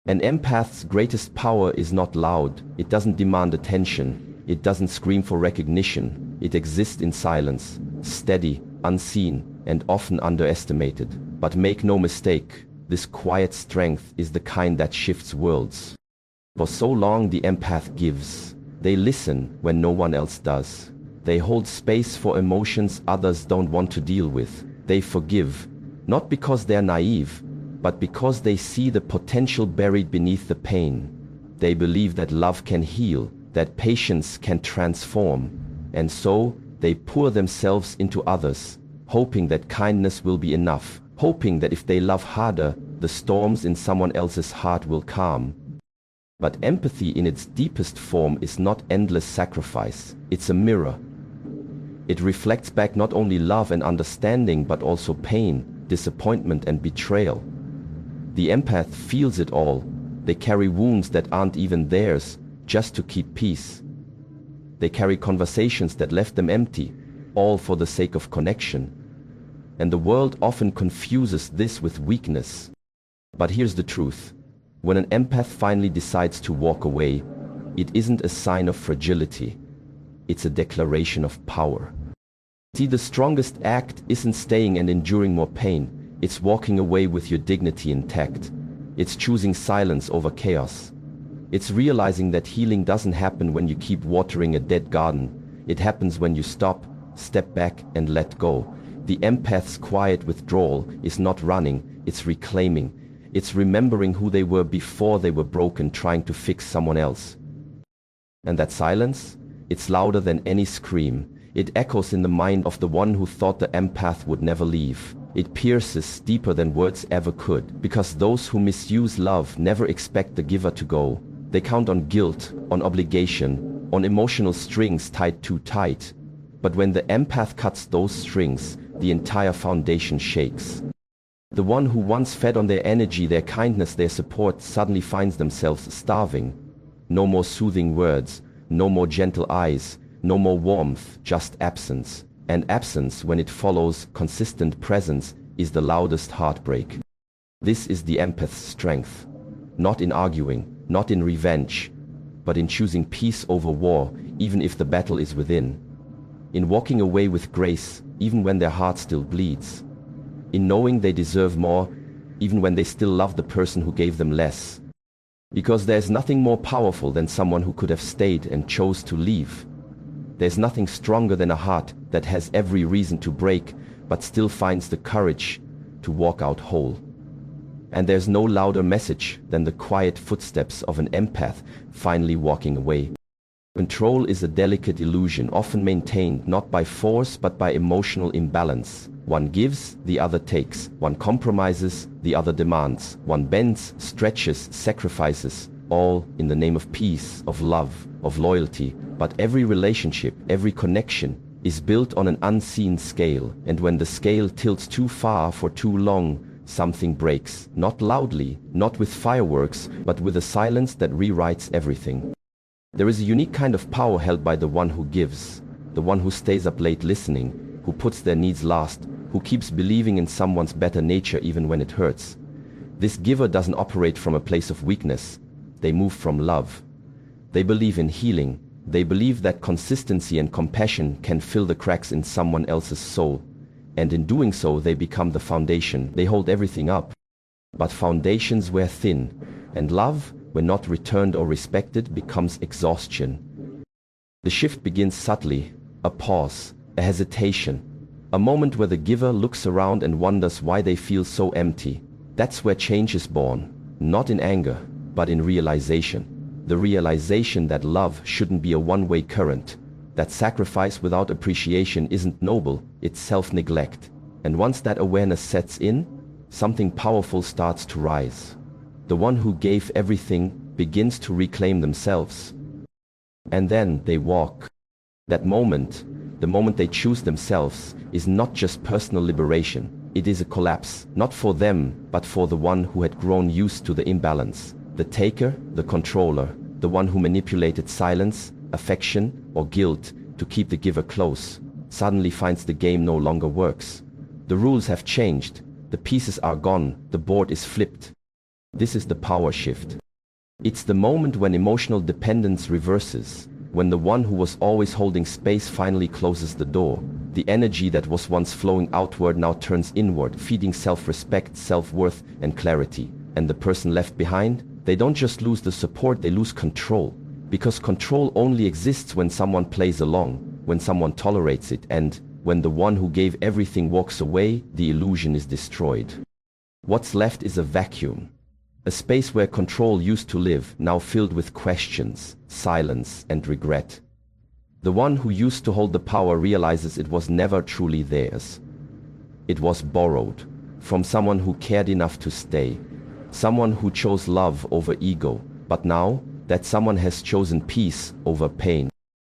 An empath's greatest power is not loud, it doesn't demand attention, it doesn't scream for recognition, it exists in silence, steady, unseen, and often underestimated. But make no mistake, this quiet strength is the kind that shifts worlds. For so long the empath gives. They listen when no one else does. They hold space for emotions others don't want to deal with. They forgive, not because they're naive, but because they see the potential buried beneath the pain. They believe that love can heal, that patience can transform, and so they pour themselves into others, hoping that kindness will be enough, hoping that if they love harder, the storms in someone else's heart will calm. But empathy in its deepest form is not endless sacrifice, it's a mirror. It reflects back not only love and understanding but also pain, disappointment and betrayal. The empath feels it all. They carry wounds that aren't even theirs, just to keep peace. They carry conversations that left them empty, all for the sake of connection. And the world often confuses this with weakness. But here's the truth. When an empath finally decides to walk away, it isn't a sign of fragility. It's a declaration of power. See, the strongest act isn't staying and enduring more pain. It's walking away with your dignity intact. It's choosing silence over chaos. It's realizing that healing doesn't happen when you keep watering a dead garden. It happens when you stop, step back, and let go. The empath's quiet withdrawal is not running, it's reclaiming. It's remembering who they were before they were broken, trying to fix someone else. And that silence? It's louder than any scream. It echoes in the mind of the one who thought the empath would never leave. It pierces deeper than words ever could, because those who misuse love never expect the giver to go. They count on guilt, on obligation, on emotional strings tied too tight. But when the empath cuts those strings, the entire foundation shakes. The one who once fed on their energy, their kindness, their support suddenly finds themselves starving. No more soothing words, no more gentle eyes, no more warmth, just absence. And absence, when it follows consistent presence, is the loudest heartbreak. This is the empath's strength. Not in arguing, not in revenge, but in choosing peace over war, even if the battle is within. In walking away with grace, even when their heart still bleeds. In knowing they deserve more, even when they still love the person who gave them less. Because there's nothing more powerful than someone who could have stayed and chose to leave. There's nothing stronger than a heart that has every reason to break, but still finds the courage to walk out whole. And there's no louder message than the quiet footsteps of an empath finally walking away. Control is a delicate illusion, often maintained not by force but by emotional imbalance. One gives, the other takes. One compromises, the other demands. One bends, stretches, sacrifices, all in the name of peace, of love, of loyalty. But every relationship, every connection is built on an unseen scale, and when the scale tilts too far for too long, something breaks, not loudly, not with fireworks, but with a silence that rewrites everything. There is a unique kind of power held by the one who gives, the one who stays up late listening, who puts their needs last, who keeps believing in someone's better nature even when it hurts. This giver doesn't operate from a place of weakness. They move from love. They believe in healing. They believe that consistency and compassion can fill the cracks in someone else's soul. And in doing so, they become the foundation. They hold everything up. But foundations wear thin, and love, when not returned or respected, becomes exhaustion. The shift begins subtly, a pause, a hesitation, a moment where the giver looks around and wonders why they feel so empty. That's where change is born, not in anger, but in realization. The realization that love shouldn't be a one-way current, that sacrifice without appreciation isn't noble, it's self-neglect. And once that awareness sets in, something powerful starts to rise. The one who gave everything begins to reclaim themselves. And then they walk. That moment, the moment they choose themselves, is not just personal liberation. It is a collapse, not for them, but for the one who had grown used to the imbalance. The taker, the controller, the one who manipulated silence, affection, or guilt to keep the giver close, suddenly finds the game no longer works. The rules have changed, the pieces are gone, the board is flipped. This is the power shift. It's the moment when emotional dependence reverses, when the one who was always holding space finally closes the door. The energy that was once flowing outward now turns inward, feeding self-respect, self-worth, and clarity. And the person left behind, they don't just lose the support, they lose control. Because control only exists when someone plays along, when someone tolerates it, and when the one who gave everything walks away, the illusion is destroyed. What's left is a vacuum. A space where control used to live, now filled with questions, silence, and regret. The one who used to hold the power realizes it was never truly theirs. It was borrowed from someone who cared enough to stay, someone who chose love over ego, but now that someone has chosen peace over pain.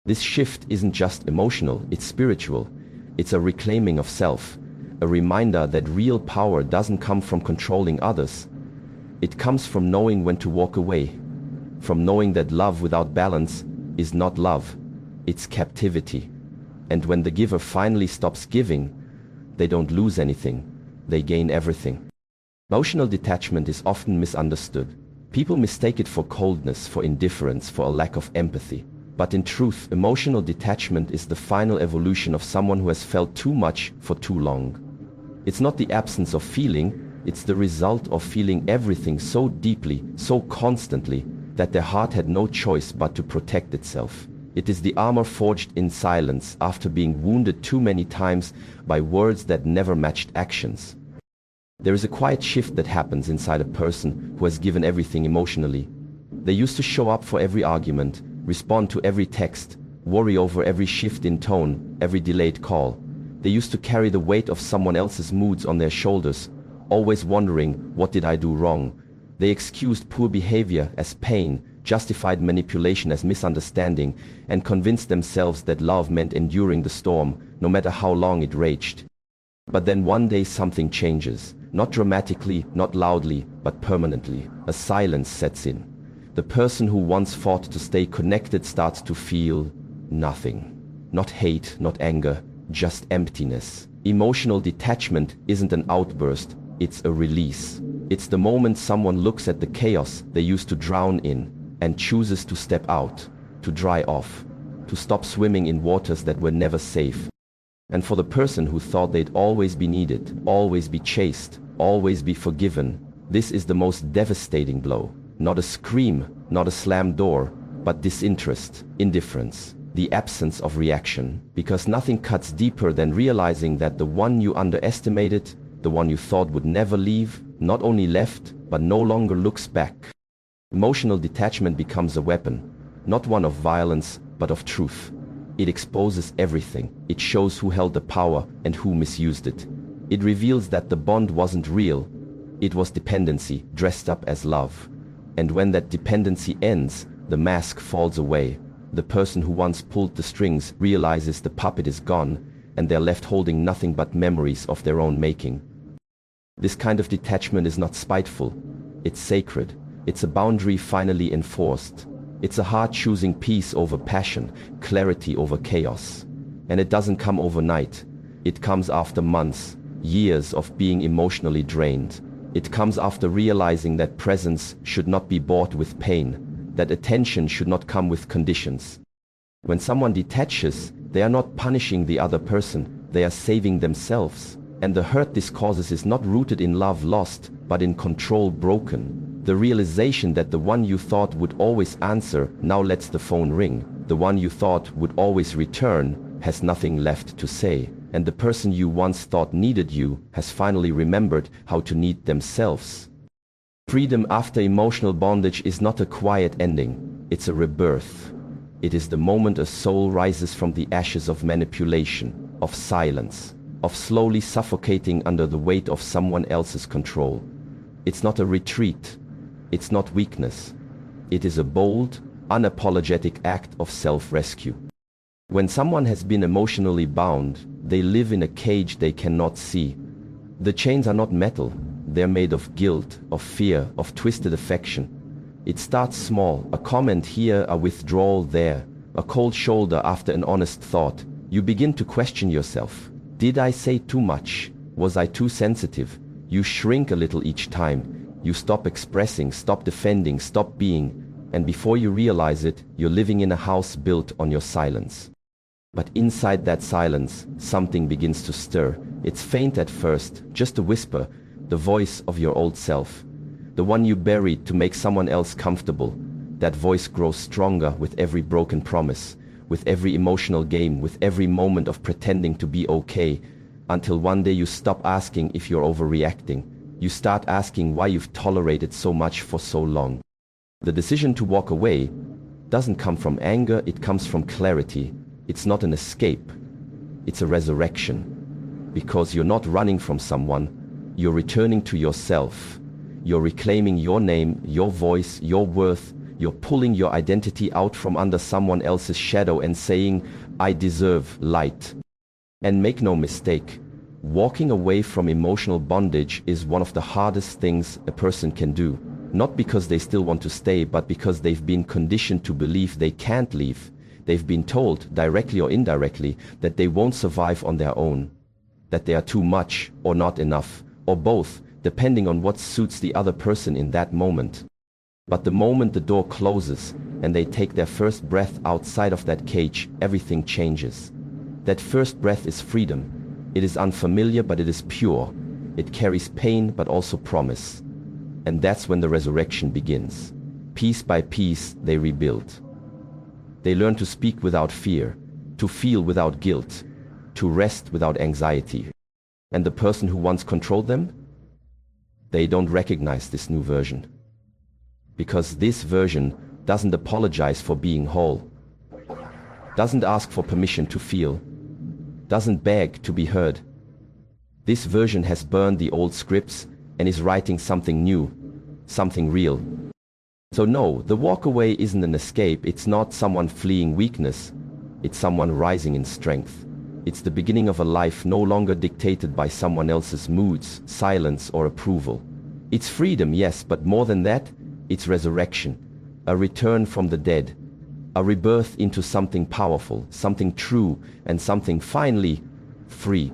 This shift isn't just emotional, it's spiritual. It's a reclaiming of self, a reminder that real power doesn't come from controlling others. It comes from knowing when to walk away, from knowing that love without balance is not love, it's captivity. And when the giver finally stops giving, they don't lose anything, they gain everything. Emotional detachment is often misunderstood. People mistake it for coldness, for indifference, for a lack of empathy. But in truth, emotional detachment is the final evolution of someone who has felt too much for too long. It's not the absence of feeling, it's the result of feeling everything so deeply, so constantly, that their heart had no choice but to protect itself. It is the armor forged in silence after being wounded too many times by words that never matched actions. There is a quiet shift that happens inside a person who has given everything emotionally. They used to show up for every argument, respond to every text, worry over every shift in tone, every delayed call. They used to carry the weight of someone else's moods on their shoulders, always wondering, what did I do wrong? They excused poor behavior as pain, justified manipulation as misunderstanding, and convinced themselves that love meant enduring the storm, no matter how long it raged. But then one day something changes, not dramatically, not loudly, but permanently. A silence sets in. The person who once fought to stay connected starts to feel nothing. Not hate, not anger, just emptiness. Emotional detachment isn't an outburst, it's a release. It's the moment someone looks at the chaos they used to drown in and chooses to step out, to dry off, to stop swimming in waters that were never safe. And for the person who thought they'd always be needed, always be chased, always be forgiven, this is the most devastating blow. Not a scream, not a slammed door, but disinterest, indifference, the absence of reaction. Because nothing cuts deeper than realizing that the one you underestimated, the one you thought would never leave, not only left, but no longer looks back. Emotional detachment becomes a weapon, not one of violence, but of truth. It exposes everything. It shows who held the power and who misused it. It reveals that the bond wasn't real. It was dependency, dressed up as love. And when that dependency ends, the mask falls away. The person who once pulled the strings realizes the puppet is gone, and they're left holding nothing but memories of their own making. This kind of detachment is not spiteful. It's sacred. It's a boundary finally enforced. It's a heart choosing peace over passion, clarity over chaos. And it doesn't come overnight. It comes after months, years of being emotionally drained. It comes after realizing that presence should not be bought with pain, that attention should not come with conditions. When someone detaches, they are not punishing the other person, they are saving themselves. And the hurt this causes is not rooted in love lost, but in control broken. The realization that the one you thought would always answer now lets the phone ring. The one you thought would always return has nothing left to say. And the person you once thought needed you has finally remembered how to need themselves. Freedom after emotional bondage is not a quiet ending, it's a rebirth. It is the moment a soul rises from the ashes of manipulation, of silence, of slowly suffocating under the weight of someone else's control. It's not a retreat, it's not weakness. It is a bold, unapologetic act of self-rescue. When someone has been emotionally bound, they live in a cage they cannot see. The chains are not metal, they're made of guilt, of fear, of twisted affection. It starts small, a comment here, a withdrawal there, a cold shoulder after an honest thought. You begin to question yourself. Did I say too much? Was I too sensitive? You shrink a little each time. You stop expressing, stop defending, stop being, and before you realize it, you're living in a house built on your silence. But inside that silence, something begins to stir. It's faint at first, just a whisper, the voice of your old self. The one you buried to make someone else comfortable. That voice grows stronger with every broken promise, with every emotional game, with every moment of pretending to be okay, until one day you stop asking if you're overreacting. You start asking why you've tolerated so much for so long. The decision to walk away doesn't come from anger, it comes from clarity. It's not an escape, it's a resurrection. Because you're not running from someone, you're returning to yourself. You're reclaiming your name, your voice, your worth. You're pulling your identity out from under someone else's shadow and saying, I deserve light. And make no mistake, walking away from emotional bondage is one of the hardest things a person can do. Not because they still want to stay, but because they've been conditioned to believe they can't leave. They've been told, directly or indirectly, that they won't survive on their own, that they are too much or not enough, or both, depending on what suits the other person in that moment. But the moment the door closes and they take their first breath outside of that cage, everything changes. That first breath is freedom. It is unfamiliar, but it is pure. It carries pain, but also promise. And that's when the resurrection begins. Piece by piece, they rebuild. They learn to speak without fear, to feel without guilt, to rest without anxiety. And the person who once controlled them? They don't recognize this new version. Because this version doesn't apologize for being whole, doesn't ask for permission to feel, doesn't beg to be heard. This version has burned the old scripts and is writing something new, something real. So no, the walk away isn't an escape, it's not someone fleeing weakness, it's someone rising in strength. It's the beginning of a life no longer dictated by someone else's moods, silence, or approval. It's freedom, yes, but more than that, it's resurrection, a return from the dead, a rebirth into something powerful, something true, and something finally free.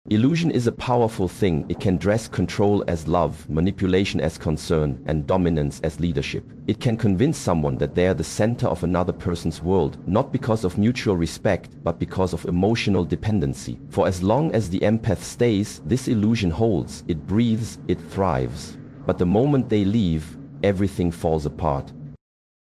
Illusion is a powerful thing. It can dress control as love, manipulation as concern, and dominance as leadership. It can convince someone that they are the center of another person's world, not because of mutual respect, but because of emotional dependency. For as long as the empath stays, this illusion holds, it breathes, it thrives. But the moment they leave, everything falls apart.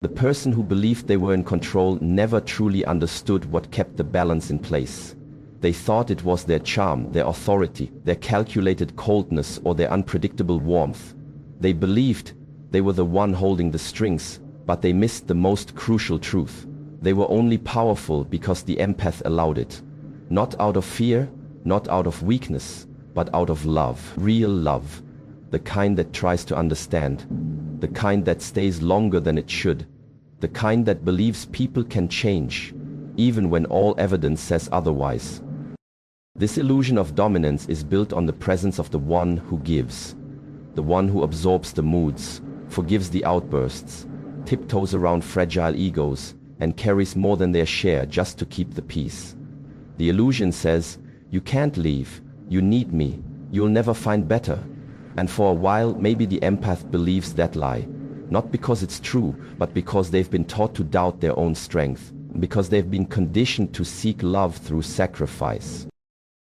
The person who believed they were in control never truly understood what kept the balance in place. They thought it was their charm, their authority, their calculated coldness, or their unpredictable warmth. They believed they were the one holding the strings, but they missed the most crucial truth. They were only powerful because the empath allowed it. Not out of fear, not out of weakness, but out of love. Real love. The kind that tries to understand. The kind that stays longer than it should. The kind that believes people can change, even when all evidence says otherwise. This illusion of dominance is built on the presence of the one who gives, the one who absorbs the moods, forgives the outbursts, tiptoes around fragile egos, and carries more than their share just to keep the peace. The illusion says, you can't leave, you need me, you'll never find better. And for a while, maybe the empath believes that lie, not because it's true, but because they've been taught to doubt their own strength, because they've been conditioned to seek love through sacrifice.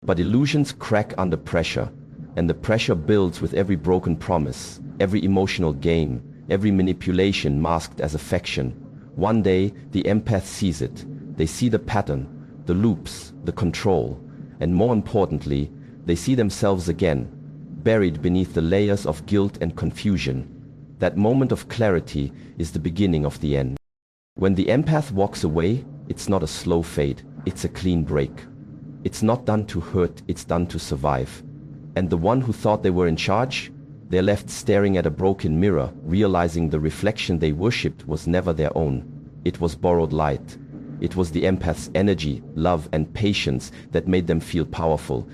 But illusions crack under pressure, and the pressure builds with every broken promise, every emotional game, every manipulation masked as affection. One day, the empath sees it. They see the pattern, the loops, the control, and more importantly, they see themselves again, buried beneath the layers of guilt and confusion. That moment of clarity is the beginning of the end. When the empath walks away, it's not a slow fade, it's a clean break. It's not done to hurt, it's done to survive. And the one who thought they were in charge, they're left staring at a broken mirror, realizing the reflection they worshipped was never their own. It was borrowed light. It was the empath's energy, love, and patience that made them feel powerful.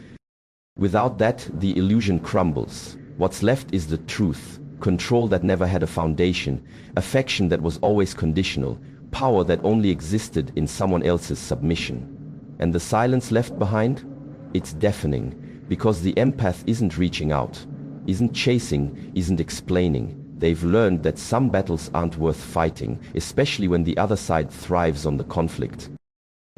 Without that, the illusion crumbles. What's left is the truth, control that never had a foundation, affection that was always conditional, power that only existed in someone else's submission. And the silence left behind? It's deafening, because the empath isn't reaching out. isn't chasing, isn't explaining. They've learned that some battles aren't worth fighting, especially when the other side thrives on the conflict.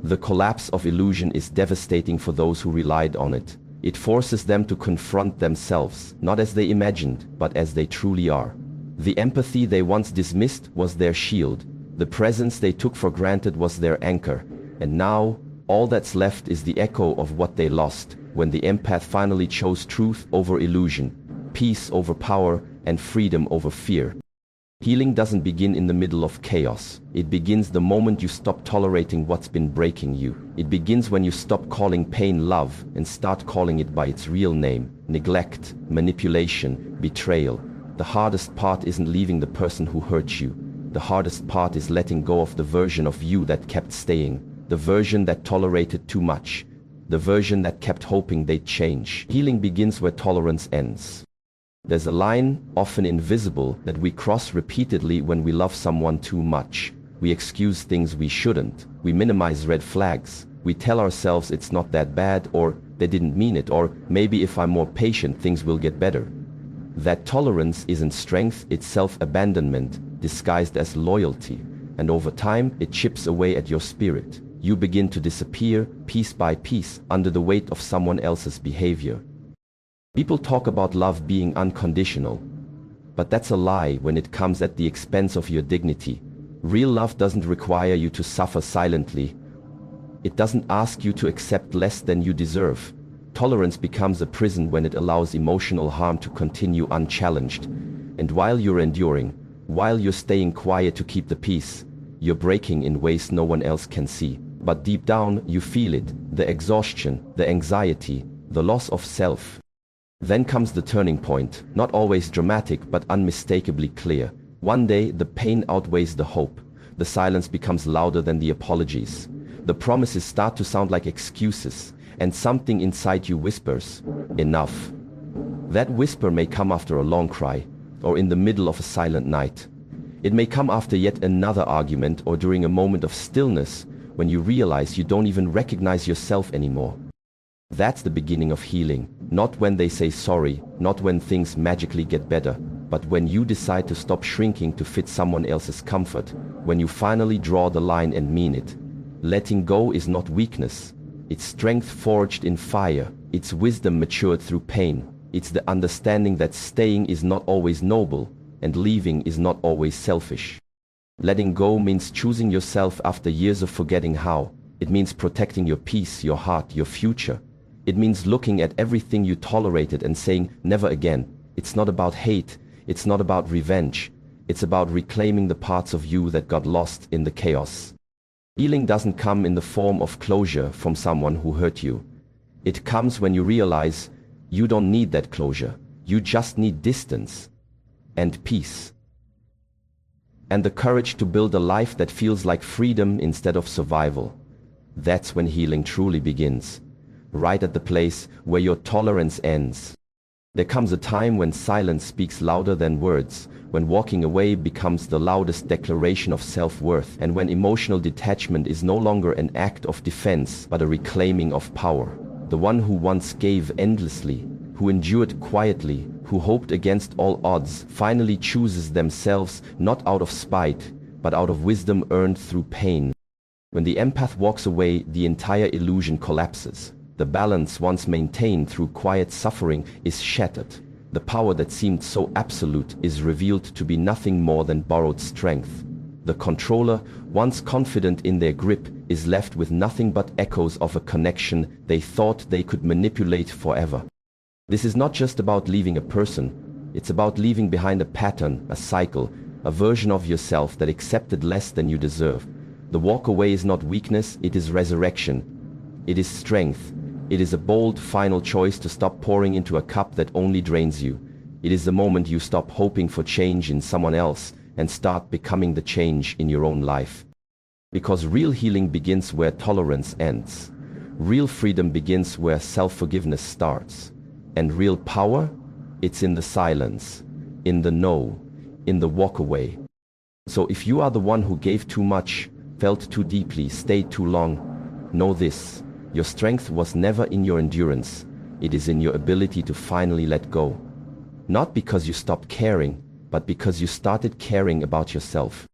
The collapse of illusion is devastating for those who relied on it. It forces them to confront themselves, not as they imagined, but as they truly are. The empathy they once dismissed was their shield. The presence they took for granted was their anchor. And now, all that's left is the echo of what they lost, when the empath finally chose truth over illusion, peace over power, and freedom over fear. Healing doesn't begin in the middle of chaos. It begins the moment you stop tolerating what's been breaking you. It begins when you stop calling pain love and start calling it by its real name: neglect, manipulation, betrayal. The hardest part isn't leaving the person who hurt you. The hardest part is letting go of the version of you that kept staying, the version that tolerated too much, the version that kept hoping they'd change. Healing begins where tolerance ends. There's a line, often invisible, that we cross repeatedly when we love someone too much. We excuse things we shouldn't. We minimize red flags. We tell ourselves it's not that bad, or they didn't mean it, or maybe if I'm more patient things will get better. That tolerance isn't strength, it's self-abandonment, disguised as loyalty. And over time, it chips away at your spirit. You begin to disappear, piece by piece, under the weight of someone else's behavior. People talk about love being unconditional, but that's a lie when it comes at the expense of your dignity. Real love doesn't require you to suffer silently. It doesn't ask you to accept less than you deserve. Tolerance becomes a prison when it allows emotional harm to continue unchallenged. And while you're enduring, while you're staying quiet to keep the peace, you're breaking in ways no one else can see. But deep down, you feel it: the exhaustion, the anxiety, the loss of self. Then comes the turning point, not always dramatic but unmistakably clear. One day, the pain outweighs the hope. The silence becomes louder than the apologies. The promises start to sound like excuses, and something inside you whispers, "Enough." That whisper may come after a long cry, or in the middle of a silent night. It may come after yet another argument, or during a moment of stillness, when you realize you don't even recognize yourself anymore. That's the beginning of healing, not when they say sorry, not when things magically get better, but when you decide to stop shrinking to fit someone else's comfort, when you finally draw the line and mean it. Letting go is not weakness. It's strength forged in fire. It's wisdom matured through pain. It's the understanding that staying is not always noble, and leaving is not always selfish. Letting go means choosing yourself after years of forgetting how. It means protecting your peace, your heart, your future. It means looking at everything you tolerated and saying, never again. It's not about hate. It's not about revenge. It's about reclaiming the parts of you that got lost in the chaos. Healing doesn't come in the form of closure from someone who hurt you. It comes when you realize you don't need that closure. You just need distance and peace. And the courage to build a life that feels like freedom instead of survival. That's when healing truly begins. Right at the place where your tolerance ends. There comes a time when silence speaks louder than words, when walking away becomes the loudest declaration of self-worth, and when emotional detachment is no longer an act of defense, but a reclaiming of power. The one who once gave endlessly, who endured quietly, who hoped against all odds, finally chooses themselves not out of spite, but out of wisdom earned through pain. When the empath walks away, the entire illusion collapses. The balance once maintained through quiet suffering is shattered. The power that seemed so absolute is revealed to be nothing more than borrowed strength. The controller, once confident in their grip, is left with nothing but echoes of a connection they thought they could manipulate forever. This is not just about leaving a person. It's about leaving behind a pattern, a cycle, a version of yourself that accepted less than you deserve. The walk away is not weakness, it is resurrection. It is strength. It is a bold, final choice to stop pouring into a cup that only drains you. It is the moment you stop hoping for change in someone else and start becoming the change in your own life. Because real healing begins where tolerance ends. Real freedom begins where self-forgiveness starts. And real power? It's in the silence, in the no, in the walk away. So if you are the one who gave too much, felt too deeply, stayed too long, know this. Your strength was never in your endurance. It is in your ability to finally let go. Not because you stopped caring, but because you started caring about yourself.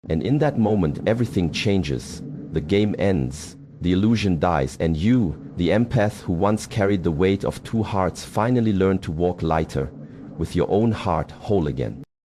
And in that moment, everything changes. The game ends, the illusion dies, and you, the empath who once carried the weight of two hearts, finally learn to walk lighter, with your own heart whole again.